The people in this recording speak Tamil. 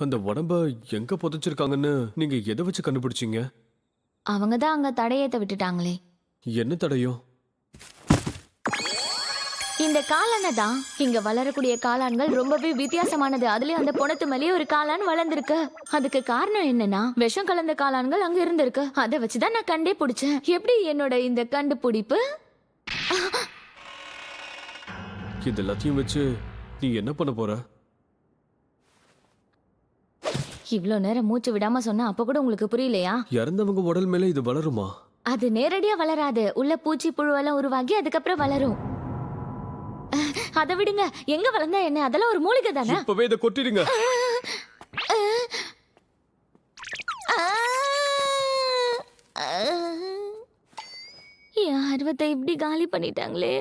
அந்த உடம்ப எங்க புதைச்சிருக்காங்கன்னு நீங்க எதை வச்சு கண்டுபிடிச்சீங்க? அவங்க தான் அங்க தடையத்தை விட்டுட்டாங்களே. என்ன தடயம்? இந்த காளானை தான். இங்க வளரக்கூடிய காளான்கள் ரொம்பவே வித்தியாசமானது. அதுலயும் அந்த பொணத்து மேலேயே ஒரு காளான் வளர்ந்துருக்கு. அதுக்கு காரணம் என்னன்னா விஷம் கலந்த காளான்கள் அங்க இருந்திருக்கு. அதை வச்சுதான் நான் கண்டே பிடிச்சேன். எப்படி என்னோட இந்த கண்டுபிடிப்பு? இது எல்லாத்தையும் வச்சு நீ என்ன பண்ண போற? இவ்ளோ நேரம் மூச்சு விடாம சொன்னா அப்ப கூட உங்களுக்கு புரியலையா? இறந்தவங்க உடல் மேல இது வளருமா? அது நேரடியா வளராது. உள்ள பூச்சி புழுவெல்லாம் உருவாகி அதுக்கப்புறம் வளரும். அதை விடுங்க. எங்க வளர்ந்தா என்ன? அதெல்லாம் ஒரு மூலிகை தானே. இப்பவே இதை கொட்டிடுங்க. என் ஆர்வத்தை இப்படி காலி பண்ணிட்டாங்களே.